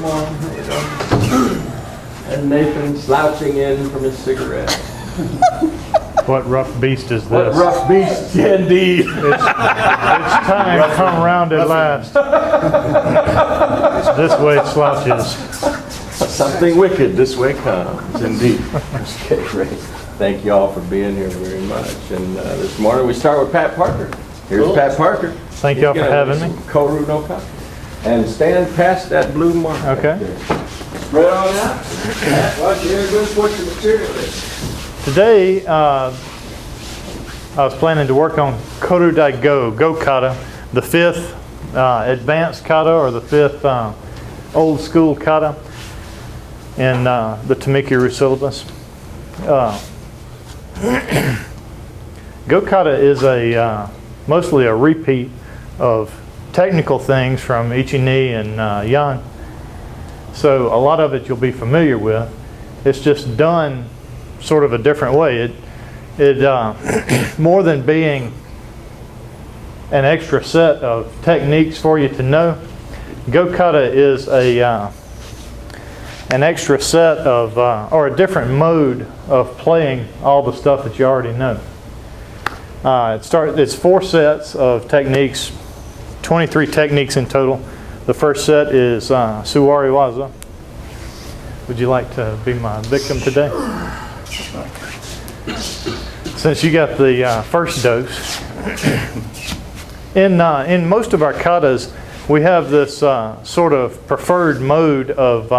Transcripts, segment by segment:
come on, you know. And Nathan slouching in from his cigarette. What rough beast is this? What rough beast, indeed. It's time come round at last. This way slouches. Something wicked this way comes, indeed. Okay, great. Thank you all for being here very much. And this morning we start with Pat Parker. Here's Pat Parker. Thank y'all for having me. Koryu no Kata. And stand past that blue mark. Okay. Spread on out. Watch your good what your material is. Today, I was planning to work on Koryu Dai Go, Go Kata, the 5th advanced kata, or the 5th old school kata in the Tamikuru syllabus. Go Kata is mostly a repeat of technical things from Ichi-ni and Yan. So a lot of it you'll be familiar with. It's just done sort of a different way. It more than being an extra set of techniques for you to know, Go Kata is an extra set of, or a different mode of playing all the stuff that you already know. It's 4 sets of techniques, 23 techniques in total. The first set is Suwari Waza. Would you like to be my victim today? Since you got the first dose. In most of our katas, we have this sort of preferred mode of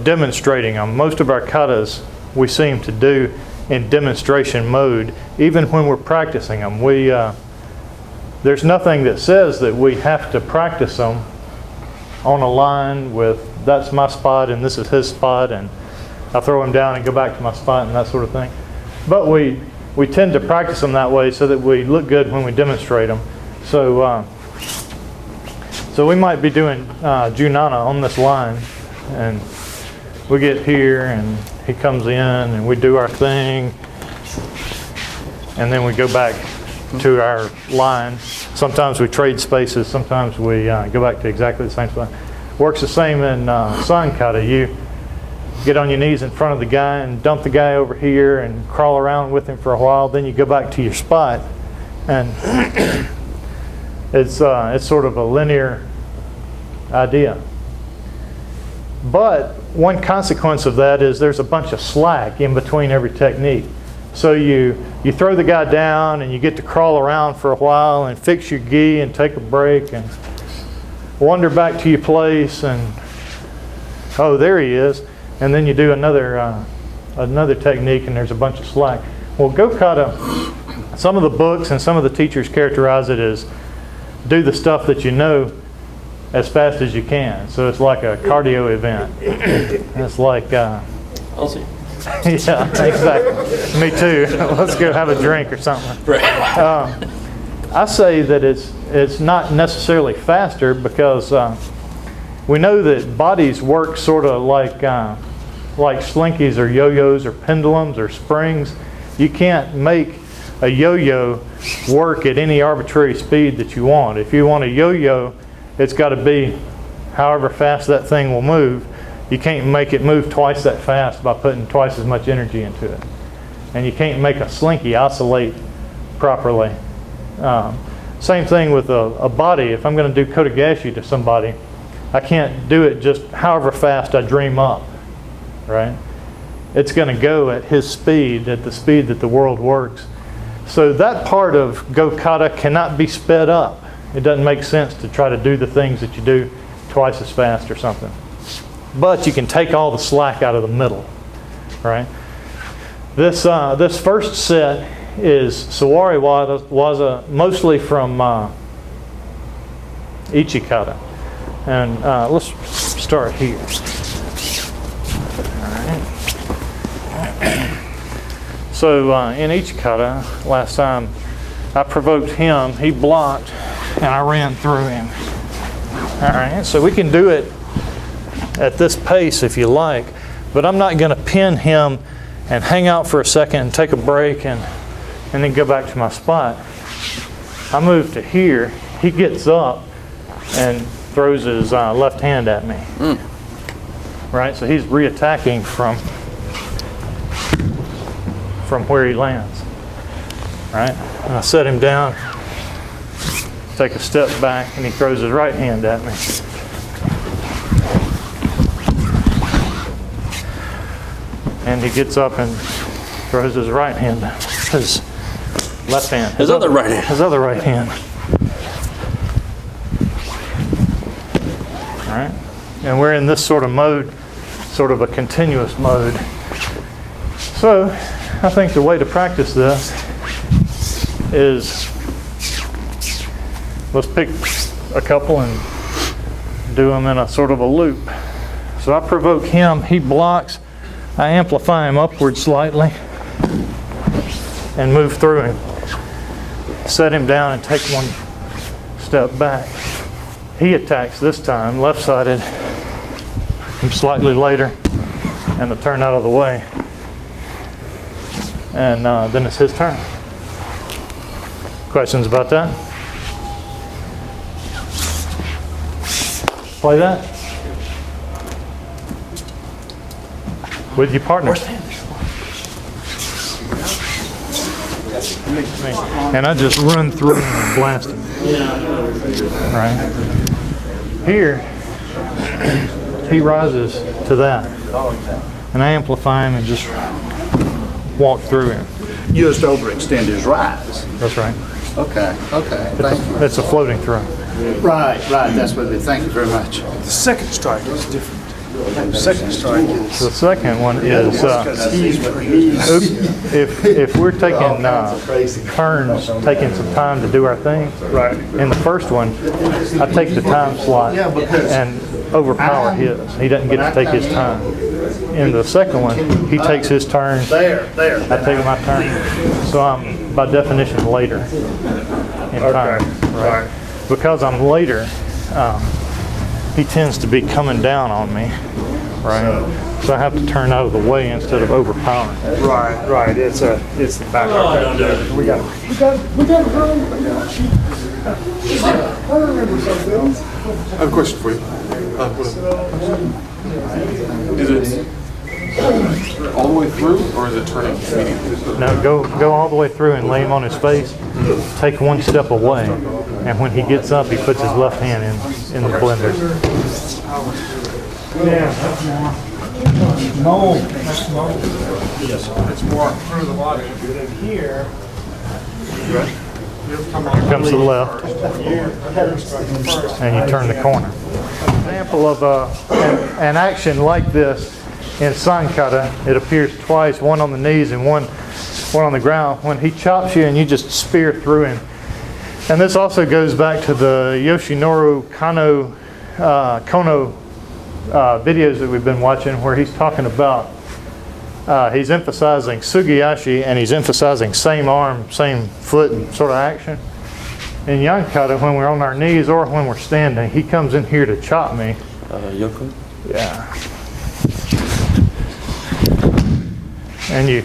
demonstrating them. Most of our katas we seem to do in demonstration mode, even when we're practicing them. There's nothing that says that we have to practice them on a line with that's my spot and this is his spot, and I throw him down and go back to my spot and that sort of thing. But we tend to practice them that way so that we look good when we demonstrate them. So we might be doing Junana on this line, and we get here and he comes in and we do our thing, and then we go back to our line. Sometimes we trade spaces, sometimes we go back to exactly the same spot. Works the same in San Kata. You get on your knees in front of the guy and dump the guy over here and crawl around with him for a while, then you go back to your spot, and it's sort of a linear idea. But one consequence of that is there's a bunch of slack in between every technique. So you throw the guy down and you get to crawl around for a while and fix your gi and take a break and wander back to your place, and oh, there he is. And then you do another technique and there's a bunch of slack. Well, Go Kata, some of the books and some of the teachers characterize it as do the stuff that you know as fast as you can. So it's like a cardio event. It's like I'll see. yeah, exactly. Me too. Let's go have a drink or something. I say that it's not necessarily faster because we know that bodies work sort of like slinkies or yo-yos or pendulums or springs. You can't make a yo-yo work at any arbitrary speed that you want. If you want a yo-yo, it's got to be however fast that thing will move. You can't make it move twice that fast by putting twice as much energy into it. And you can't make a slinky oscillate properly. Same thing with a body. If I'm going to do kotegaeshi to somebody, I can't do it just however fast I dream up, right? It's going to go at his speed, at the speed that the world works. So that part of Go Kata cannot be sped up. It doesn't make sense to try to do the things that you do twice as fast or something. But you can take all the slack out of the middle, right? This first set is Suwari Waza, mostly from Ichikata. And let's start here. All right. So in Ichikata, last time I provoked him, he blocked, and I ran through him. All right, so we can do it at this pace if you like, but I'm not going to pin him and hang out for a second and take a break and then go back to my spot. I move to here, he gets up, and throws his left hand at me. Right, so he's re-attacking from where he lands. Right, and I set him down, take a step back, and he throws his right hand at me. And he gets up and throws his right hand down. His left hand. His other right hand. His other right hand. All right, and we're in this sort of mode, sort of a continuous mode. So I think the way to practice this is, let's pick a couple and do them in a sort of a loop. So I provoke him, he blocks, I amplify him upward slightly and move through him. Set him down and take one step back. He attacks this time, left-sided, slightly later, and to turn out of the way. And then it's his turn. Questions about that? Play that with your partner. And I just run through him and blast him. Right? Here, he rises to that. And I amplify him and just walk through him. You just overextend his rise. That's right. Okay, thank you. It's a floating throw. Right, that's what we, thank you very much. The second strike is different. The second strike is... The second one is if we're taking turns, taking some time to do our thing. Right. In the first one, I take the time slot and overpower his. He doesn't get to take his time. In the second one, he takes his turn. I take my turn. So I'm, by definition, later in time. Right. Because I'm later, he tends to be coming down on me. Right. So I have to turn out of the way instead of overpowering. Right. It's the back. We got to run. I remember something. I have a question for you. Is it all the way through, or is it turning immediately? No, go all the way through and lay him on his face. Take one step away, and when he gets up, he puts his left hand in the blender. Yeah, that's more. That's mold. Yes, it's more through the body. Then here, Here comes to the left, and you turn the corner. An example of an action like this in San kata, it appears twice, one on the knees and one on the ground. When he chops you and you just spear through him. And this also goes back to the Yoshinori Kono videos that we've been watching, where he's talking about, he's emphasizing sugiyashi, and he's emphasizing same arm, same foot sort of action. In Yan kata, when we're on our knees or when we're standing, he comes in here to chop me. Yoko? Yeah. And you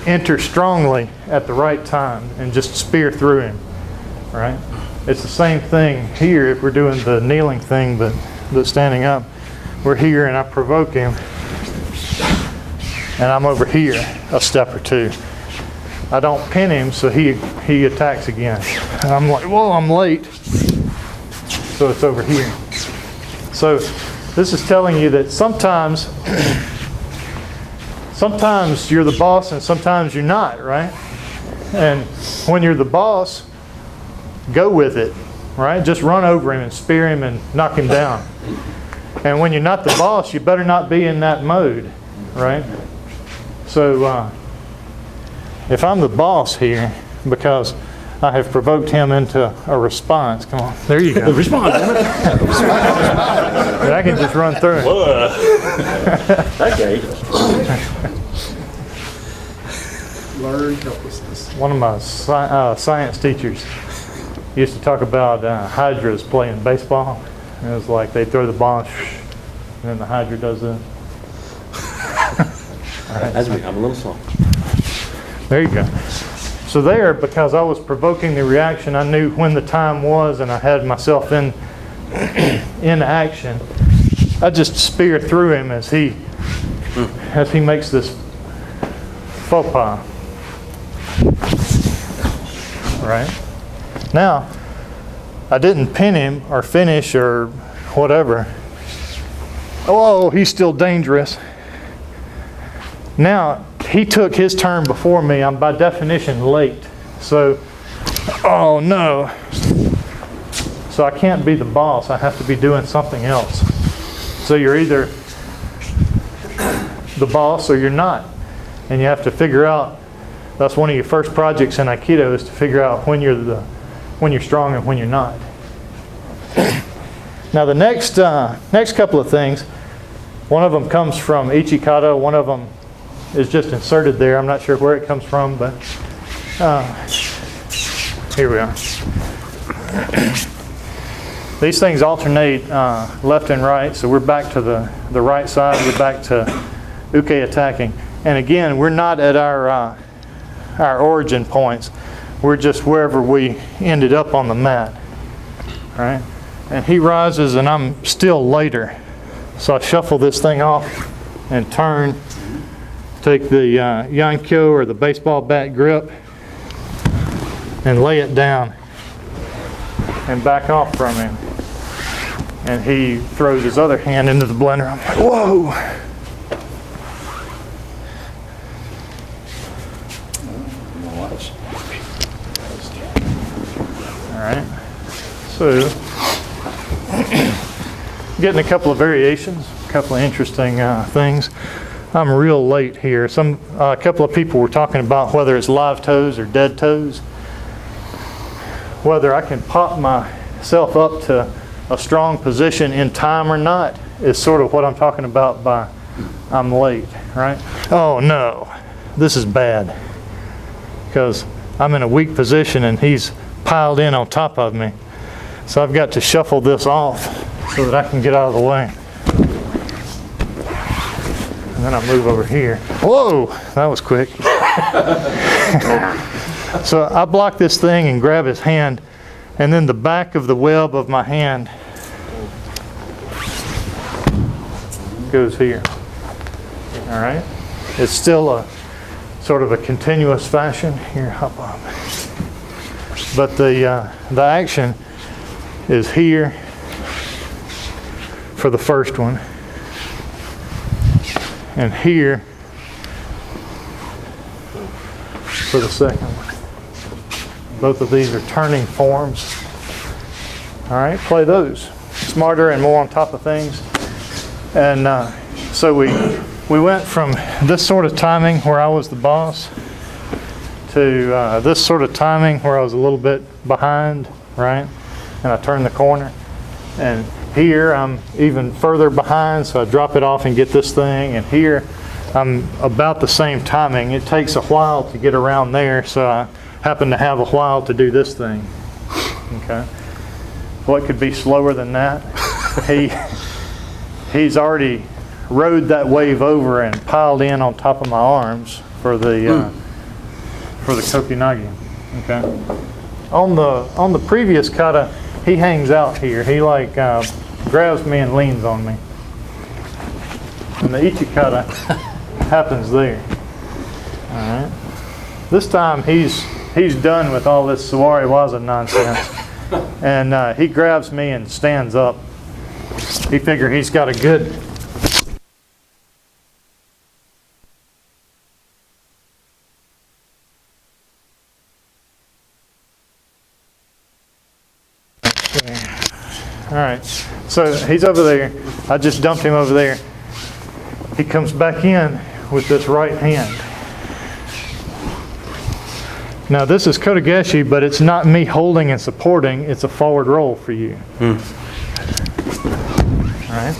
enter strongly at the right time and just spear through him, right? It's the same thing here if we're doing the kneeling thing, but standing up. We're here and I provoke him, and I'm over here a step or two. I don't pin him, so he attacks again. And I'm like, whoa, I'm late. So it's over here. So this is telling you that sometimes you're the boss and sometimes you're not, right? And when you're the boss, go with it, right? Just run over him and spear him and knock him down. And when you're not the boss, you better not be in that mode, right? So if I'm the boss here, because I have provoked him into a response, come on, there you go. Respond, damn it. And I can just run through it. Okay. learn helplessness. One of my science teachers used to talk about hydras playing baseball. It was like they throw the ball, and then the hydra does this. That's me. I'm a little slow. There you go. So there, because I was provoking the reaction, I knew when the time was, and I had myself in in action, I just spear through him as he makes this faux pas. Right? Now, I didn't pin him or finish or whatever. Oh, he's still dangerous. Now, he took his turn before me. I'm by definition late. So, oh no. So I can't be the boss. I have to be doing something else. So you're either the boss or you're not. And you have to figure out, that's one of your first projects in Aikido, is to figure out when you're strong and when you're not. Now the next couple of things, one of them comes from Ichikata, one of them is just inserted there. I'm not sure where it comes from, but here we are. These things alternate left and right, so we're back to the right side, we're back to uke attacking. And again, we're not at our origin points. We're just wherever we ended up on the mat. Right? And he rises and I'm still later. So I shuffle this thing off and turn, take the yankyo or the baseball bat grip and lay it down and back off from him. And he throws his other hand into the blender. I'm like, whoa! Alright, so getting a couple of variations, a couple of interesting things. I'm real late here. A couple of people were talking about whether it's live toes or dead toes. Whether I can pop myself up to a strong position in time or not is sort of what I'm talking about by I'm late, right? Oh no, this is bad because I'm in a weak position and he's piled in on top of me. So I've got to shuffle this off so that I can get out of the way. And then I move over here. Whoa, that was quick. So I block this thing and grab his hand, and then the back of the web of my hand goes here. All right? It's still a sort of a continuous fashion. Here, hop on. But the action is here for the first one, and here for the second one. Both of these are turning forms. All right, play those. Smarter and more on top of things. And so we went from this sort of timing where I was the boss to this sort of timing where I was a little bit behind, right? And I turned the corner. And here I'm even further behind, so I drop it off and get this thing. And here I'm about the same timing. It takes a while to get around there, so I happen to have a while to do this thing. Okay. What could be slower than that? He's already rode that wave over and piled in on top of my arms for the kokinagi. Okay. On the previous kata, he hangs out here. He like grabs me and leans on me. And the ichi kata happens there. All right. This time he's done with all this sawari waza nonsense, and he grabs me and stands up. He figures he's got a good. All right, so he's over there. I just dumped him over there. He comes back in with this right hand. Now this is kotegaeshi, but it's not me holding and supporting. It's a forward roll for you. All right,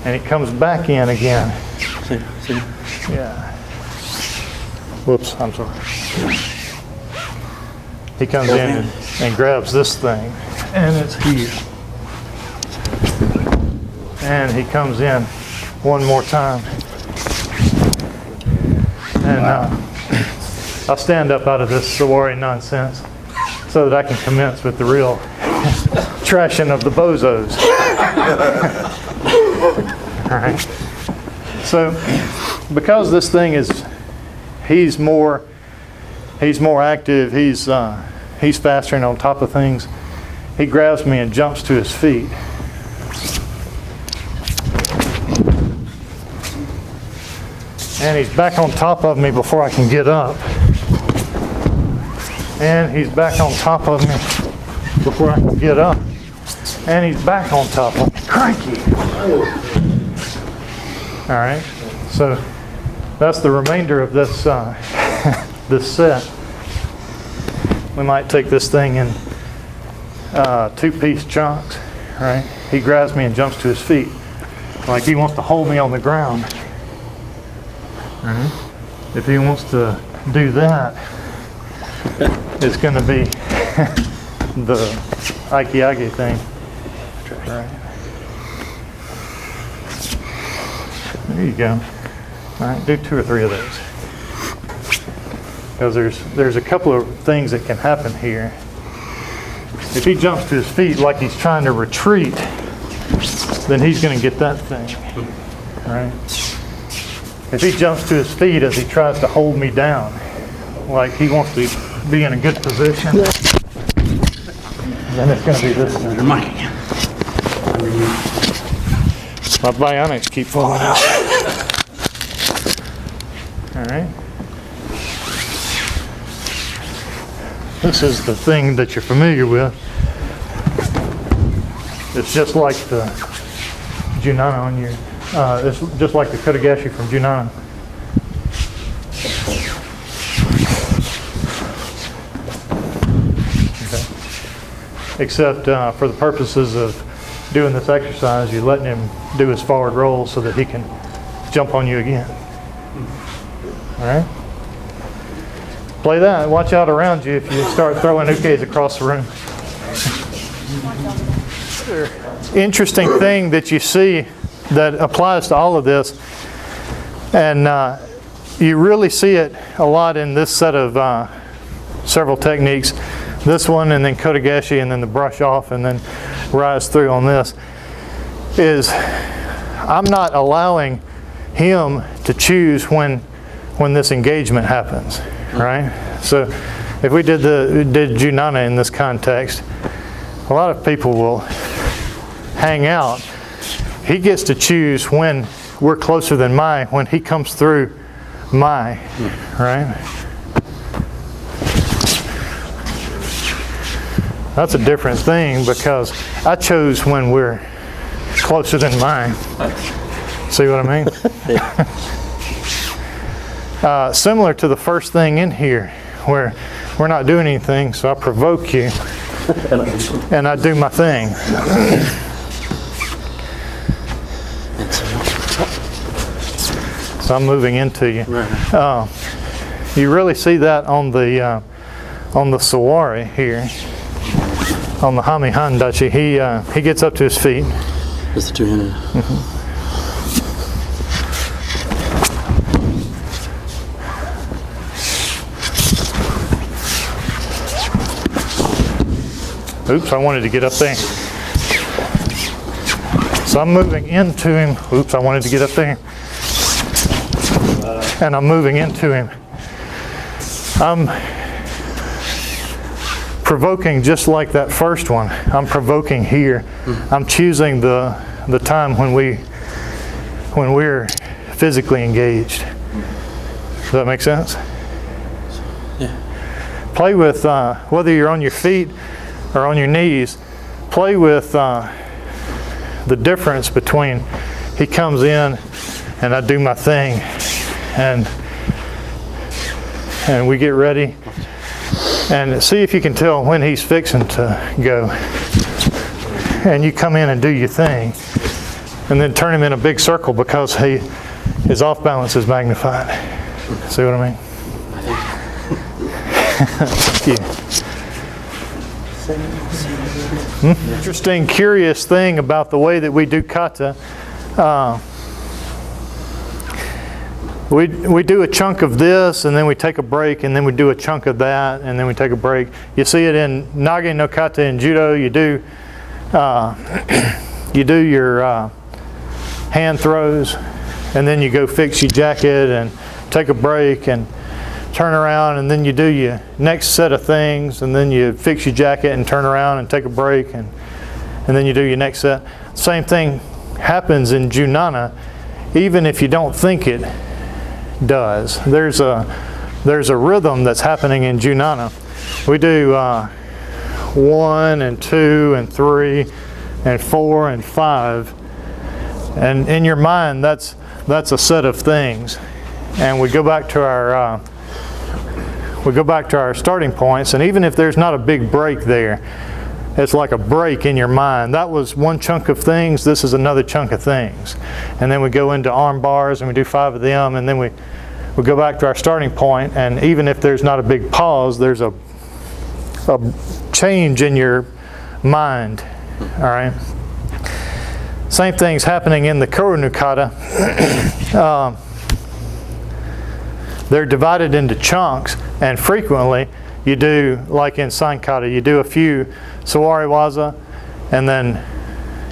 and he comes back in again. See? Yeah. Whoops, I'm sorry. He comes in and grabs this thing, and it's here. And he comes in one more time. And I'll stand up out of this sawari nonsense so that I can commence with the real trashing of the bozos. All right. So, because this thing is, he's more active. He's faster and on top of things. He grabs me and jumps to his feet. And he's back on top of me before I can get up. And he's back on top of me before I can get up. And he's back on top of me. Cranky! All right, so that's the remainder of this this set. We might take this thing in 2-piece chunks. Right? He grabs me and jumps to his feet, like he wants to hold me on the ground. All right? If he wants to do that, it's going to be the Aikido thing. Right. There you go. All right, do 2 or 3 of those. Because there's a couple of things that can happen here. If he jumps to his feet like he's trying to retreat, then he's going to get that thing. All right. If he jumps to his feet as he tries to hold me down, like he wants to be in a good position, then it's going to be this thing. My bionics keep falling out. All right. This is the thing that you're familiar with. It's just like the Junana on your, it's just like the Kotegashi from Junana. Okay. Except for the purposes of doing this exercise, you're letting him do his forward roll so that he can jump on you again. All right? Play that. Watch out around you if you start throwing ukes across the room. Interesting thing that you see that applies to all of this, and you really see it a lot in this set of several techniques. This one, and then Kotegashi, and then the brush off, and then rise through on this, is I'm not allowing him to choose when this engagement happens, right? So if we did Junana in this context, a lot of people will hang out. He gets to choose when we're closer than my, when he comes through my, right? That's a different thing because I chose when we're closer than mine. See what I mean? Similar to the first thing in here where we're not doing anything, so I provoke you and I do my thing. So I'm moving into you. You really see that on the Sawari here. On the Hami Handachi, he gets up to his feet. Just the two-handed. Oops, I wanted to get up there. So I'm moving into him. Oops, I wanted to get up there. And I'm moving into him. I'm provoking just like that first one. I'm provoking here. I'm choosing the time when we're physically engaged. Does that make sense? Yeah. Play with whether you're on your feet or on your knees. Play with the difference between he comes in and I do my thing, and we get ready. And see if you can tell when he's fixing to go. And you come in and do your thing. And then turn him in a big circle because his off balance is magnified. See what I mean? Thank you. Interesting, curious thing about the way that we do kata. We do a chunk of this, and then we take a break, and then we do a chunk of that, and then we take a break. You see it in Nage no Kata in Judo. You do you do your hand throws, and then you go fix your jacket and take a break and turn around, and then you do your next set of things, and then you fix your jacket and turn around and take a break, and then you do your next set. Same thing happens in Junana, even if you don't think it does. There's a rhythm that's happening in Junana. We do 1 and 2 and 3 and 4 and 5, and in your mind that's a set of things. And we go back to our starting points, and even if there's not a big break there, it's like a break in your mind. That was one chunk of things, this is another chunk of things. And then we go into arm bars and we do 5 of them, and then we go back to our starting point, and even if there's not a big pause, there's a change in your mind. All right. Same thing's happening in the Koryu kata. They're divided into chunks, and frequently you do, like in San kata, you do a few sawari waza, and then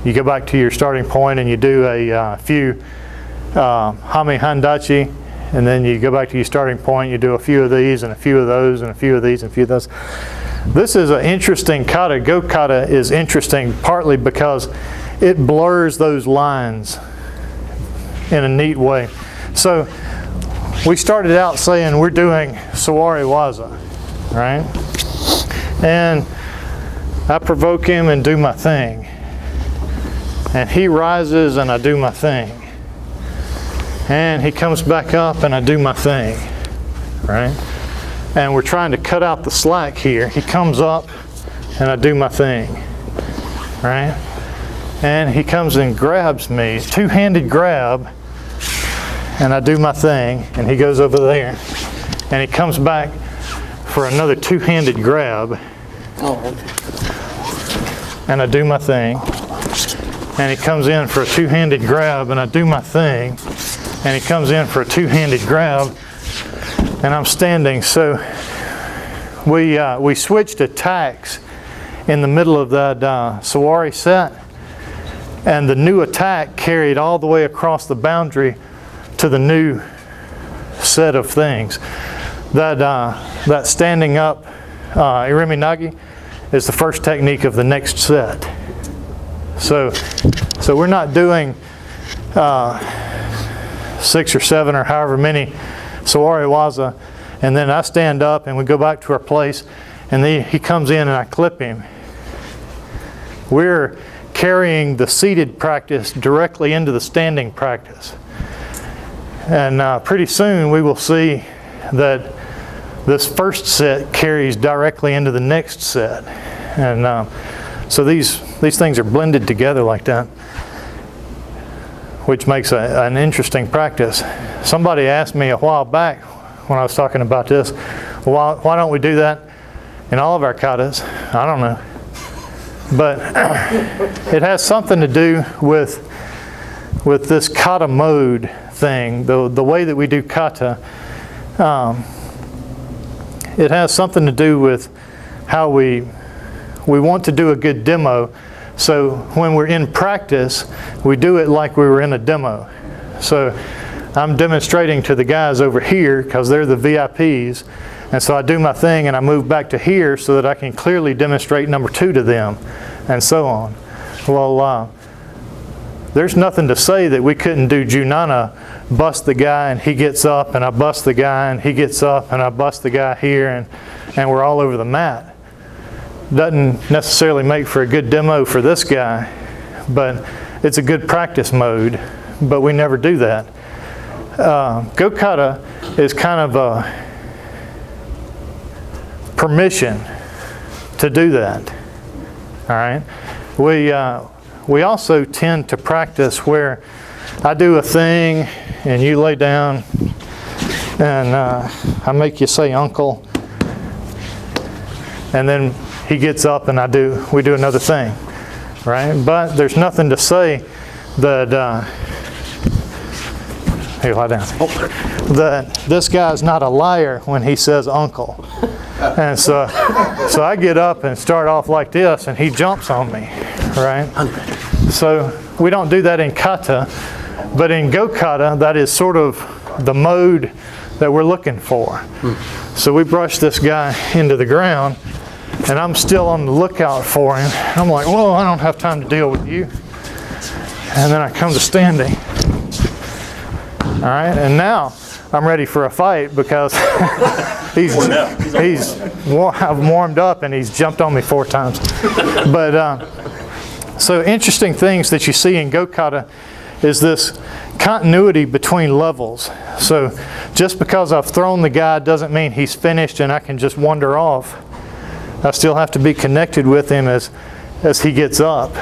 you go back to your starting point and you do a few hame handachi, and then you go back to your starting point, you do a few of these and a few of those and a few of these and a few of those. This is an interesting kata. Go kata is interesting partly because it blurs those lines in a neat way. So we started out saying we're doing sawari waza, right? And I provoke him and do my thing. And he rises and I do my thing. And he comes back up and I do my thing, right? And we're trying to cut out the slack here. He comes up and I do my thing, right? And he comes and grabs me, two-handed grab, and I do my thing, and he goes over there. And he comes back for another two-handed grab, and I do my thing. And he comes in for a two-handed grab, and I do my thing. And he comes in for a two-handed grab, and I'm standing. So we switched attacks in the middle of that sawari set, and the new attack carried all the way across the boundary to the new set of things. That standing up irimi nagi is the first technique of the next set. So we're not doing 6 or 7 or however many sawari waza, and then I stand up and we go back to our place, and he comes in and I clip him. We're carrying the seated practice directly into the standing practice. And pretty soon we will see that this first set carries directly into the next set. And so these things are blended together like that, which makes an interesting practice. Somebody asked me a while back when I was talking about this, well, why don't we do that in all of our katas? I don't know. But it has something to do with this kata mode thing, the way that we do kata. It has something to do with how we want to do a good demo. So when we're in practice, we do it like we were in a demo. So I'm demonstrating to the guys over here because they're the VIPs. And so I do my thing and I move back to here so that I can clearly demonstrate number 2 to them, and so on. Well, there's nothing to say that we couldn't do Junana, bust the guy and he gets up, and I bust the guy and he gets up, and I bust the guy here, and we're all over the mat. Doesn't necessarily make for a good demo for this guy, but it's a good practice mode, but we never do that. Go kata is kind of a permission to do that. All right. We also tend to practice where I do a thing and you lay down and I make you say uncle, and then he gets up and we do another thing, right? But there's nothing to say that here, lie down. That this guy's not a liar when he says uncle. And so I get up and start off like this, and he jumps on me, right? So we don't do that in kata, but in go kata, that is sort of the mode that we're looking for. So we brush this guy into the ground, and I'm still on the lookout for him. I'm like, whoa, I don't have time to deal with you. And then I come to standing. All right, and now I'm ready for a fight because I've warmed up and he's jumped on me 4 times. But so interesting things that you see in go kata is this continuity between levels. So just because I've thrown the guy doesn't mean he's finished and I can just wander off. I still have to be connected with him as he gets up,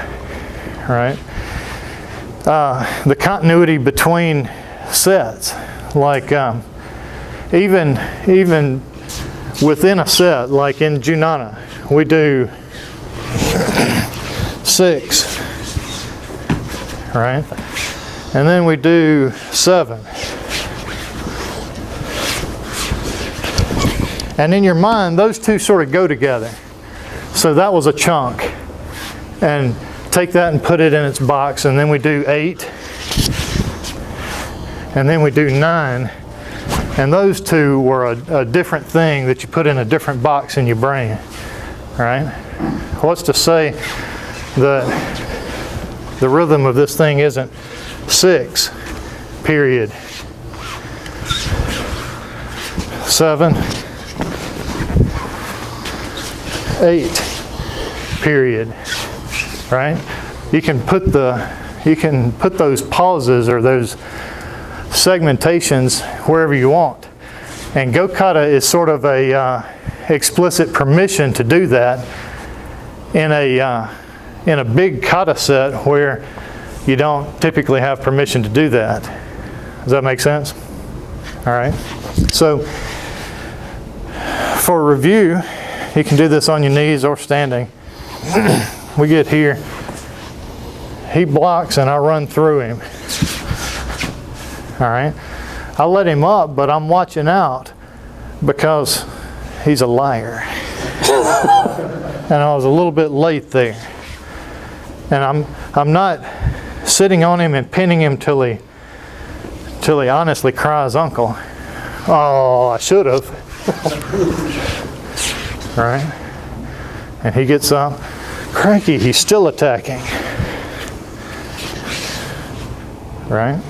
right? The continuity between sets, like even within a set, like in Junana, we do 6, right? And then we do 7. And in your mind, those two sort of go together. So that was a chunk. And take that and put it in its box, and then we do 8. And then we do 9. And those two were a different thing that you put in a different box in your brain, right? What's to say that the rhythm of this thing isn't 6, period, 7, 8, period, right? You can put those pauses or those segmentations wherever you want. And go kata is sort of a explicit permission to do that in a big kata set where you don't typically have permission to do that. Does that make sense? All right. So for review, you can do this on your knees or standing. We get here, he blocks and I run through him. All right. I let him up, but I'm watching out because he's a liar. And I was a little bit late there. And I'm not sitting on him and pinning him till he honestly cries uncle. Oh, I should have. Right? And he gets up. Cranky, he's still attacking. Right?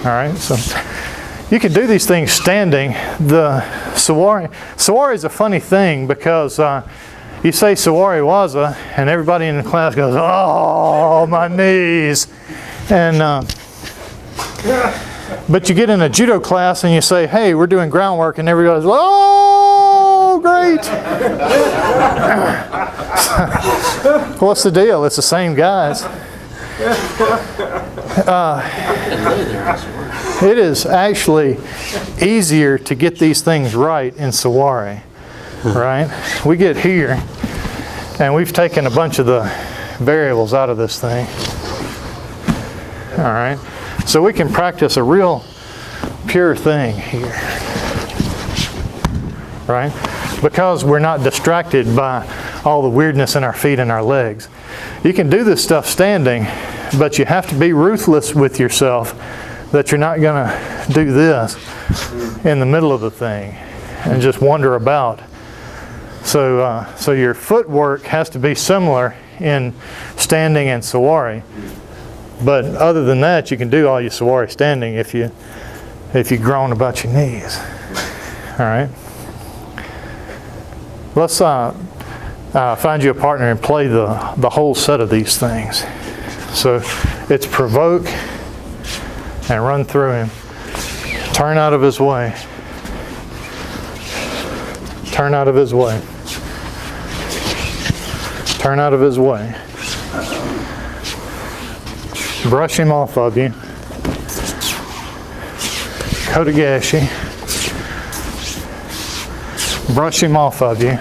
All right, so you can do these things standing. The sawari is a funny thing because you say sawari waza and everybody in the class goes, oh, my knees. And but you get in a judo class and you say, hey, we're doing groundwork, and everybody goes, oh, great. What's the deal? It's the same guys. It is actually easier to get these things right in sawari, right? We get here and we've taken a bunch of the variables out of this thing. All right, so we can practice a real pure thing here, right? Because we're not distracted by all the weirdness in our feet and our legs. You can do this stuff standing, but you have to be ruthless with yourself that you're not going to do this in the middle of the thing and just wander about. So your footwork has to be similar in standing and sawari. But other than that, you can do all your sawari standing if you groan about your knees. All right. Let's find you a partner and play the whole set of these things. So it's provoke and run through him. Turn out of his way. Turn out of his way. Turn out of his way. Brush him off of you. Kotegashi. Brush him off of you.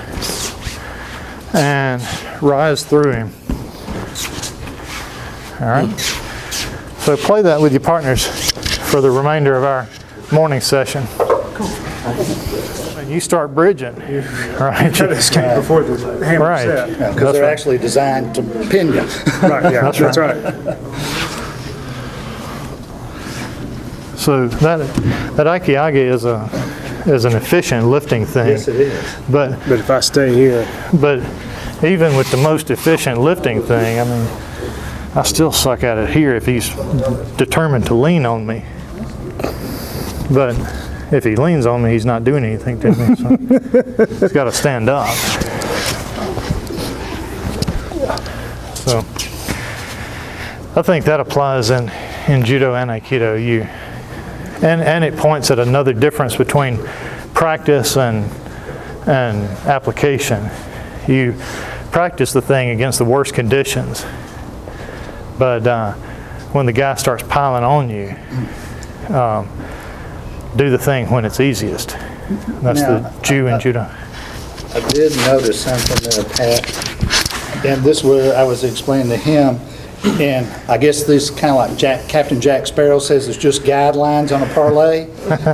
And rise through him. All right. So play that with your partners for the remainder of our morning session. And you start bridging, right? Escape before the hammer's Right. set. Because they're actually designed to pin you. Right, yeah, that's right. So that Aikido is an efficient lifting thing. Yes, it is. But But if I stay here, even with the most efficient lifting thing, I mean, I still suck at it here if he's determined to lean on me. But if he leans on me, he's not doing anything to me. So he's got to stand up. So I think that applies in Judo and Aikido. And it points at another difference between practice and application. You practice the thing against the worst conditions, but when the guy starts piling on you, do the thing when it's easiest. That's Now, the Jew in Judo. I did notice something there, Pat, and this where I was explaining to him, and I guess this kind of like Captain Jack Sparrow says, it's just guidelines on a parlay.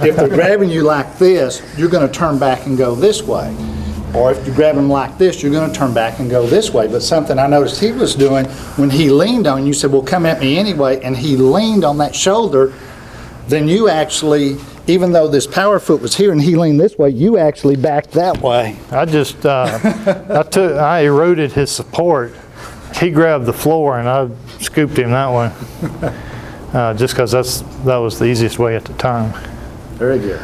If they're grabbing you like this, you're going to turn back and go this way. Or if you grab them like this, you're going to turn back and go this way. But something I noticed he was doing when he leaned on you, said, well, come at me anyway, and he leaned on that shoulder, then you actually, even though this power foot was here and he leaned this way, you actually backed that way. I just I eroded his support. He grabbed the floor and I scooped him that way, just because that was the easiest way at the time. Very good.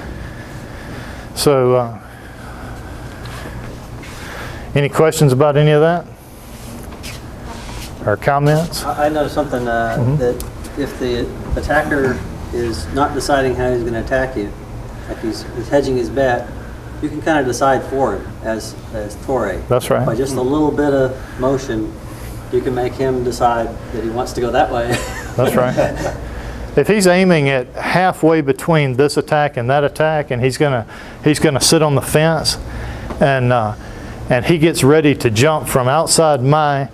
So, any questions about any of that? Or comments? I noticed something that if the attacker is not deciding how he's going to attack you, like he's hedging his bet, you can kind of decide for him as Torei. That's right. By just a little bit of motion, you can make him decide that he wants to go that way. That's right. If he's aiming at halfway between this attack and that attack, and he's gonna sit on the fence, and he gets ready to jump from outside my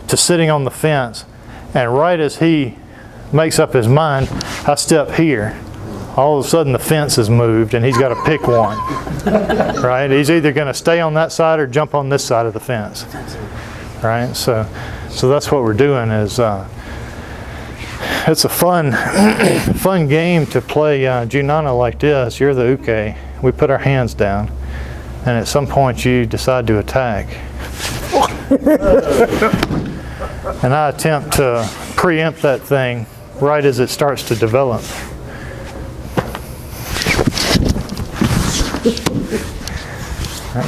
to sitting on the fence, and right as he makes up his mind, I step here. All of a sudden the fence has moved and he's got to pick one. Right? He's either going to stay on that side or jump on this side of the fence. Right? So that's what we're doing. Is it's a fun game to play Junana like this. You're the uke. We put our hands down, and at some point you decide to attack. And I attempt to preempt that thing right as it starts to develop.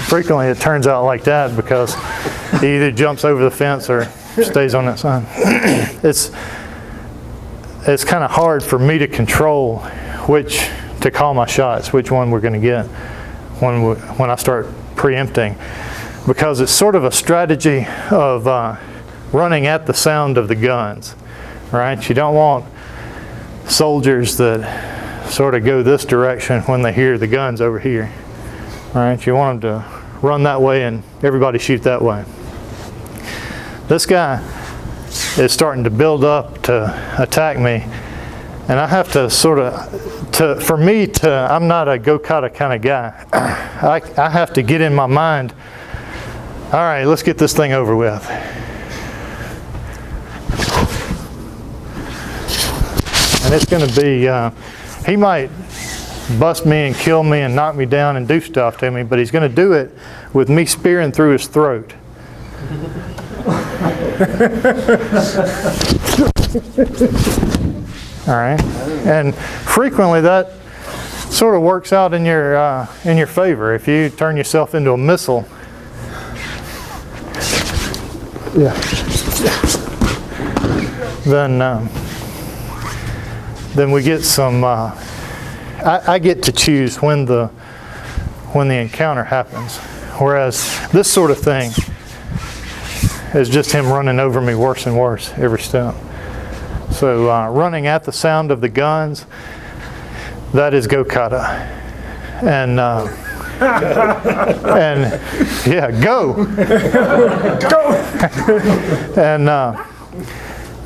Frequently it turns out like that because he either jumps over the fence or stays on that side. It's kind of hard for me to control to call my shots, which one we're going to get when I start preempting, because it's sort of a strategy of running at the sound of the guns, right? You don't want soldiers that sort of go this direction when they hear the guns over here, right? You want them to run that way and everybody shoot that way. This guy is starting to build up to attack me, and I have to I'm not a go kata kind of guy. I have to get in my mind, all right, let's get this thing over with. And it's going to be, he might bust me and kill me and knock me down and do stuff to me, but he's going to do it with me spearing through his throat. All right, and frequently that sort of works out in your favor if you turn yourself into a missile. Yeah. Then we get some. I get to choose when the encounter happens, whereas this sort of thing is just him running over me worse and worse every step. So running at the sound of the guns, that is go kata, and yeah, go, go,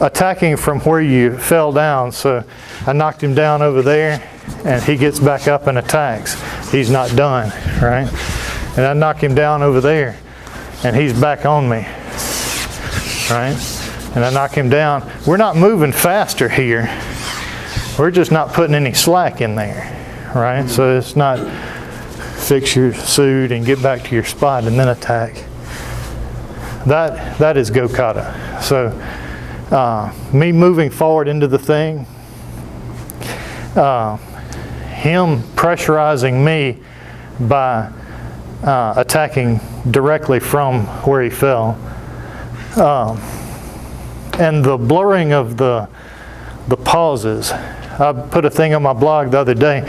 attacking from where you fell down. So I knocked him down over there, and he gets back up and attacks. He's not done, right? And I knock him down over there, and he's back on me, right? And I knock him down. We're not moving faster here. We're just not putting any slack in there, right? So it's not fix your suit and get back to your spot and then attack. That is Go Kata. So me moving forward into the thing, him pressurizing me by attacking directly from where he fell, and the blurring of the pauses. I put a thing on my blog the other day.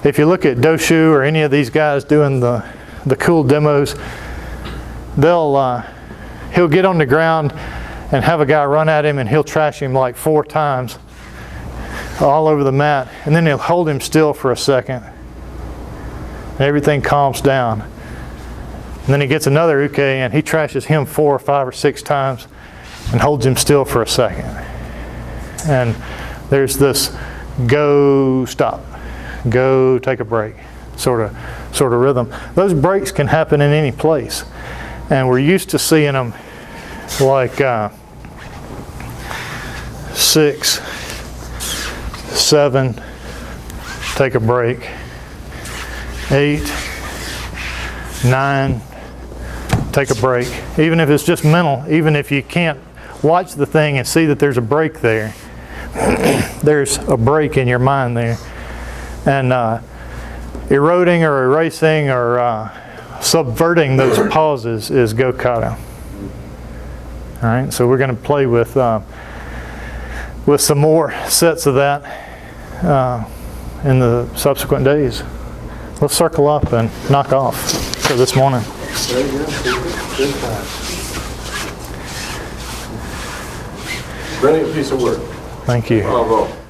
If you look at Dojo or any of these guys doing the cool demos, he'll get on the ground and have a guy run at him, and he'll trash him like 4 times all over the mat, and then he'll hold him still for a second, and everything calms down. And then he gets another uke, and he trashes him 4 or 5 or 6 times and holds him still for a second. And there's this go, stop, go, take a break sort of rhythm. Those breaks can happen in any place, and we're used to seeing them like 6, 7, take a break, 8, 9, take a break. Even if it's just mental, even if you can't watch the thing and see that there's a break there, there's a break in your mind there. And eroding or erasing or subverting those pauses is Go Kata. All right, so we're going to play with some more sets of that in the subsequent days. Let's circle up and knock off for this morning. Very good. Good time. Brilliant piece of work. Thank you. Bravo.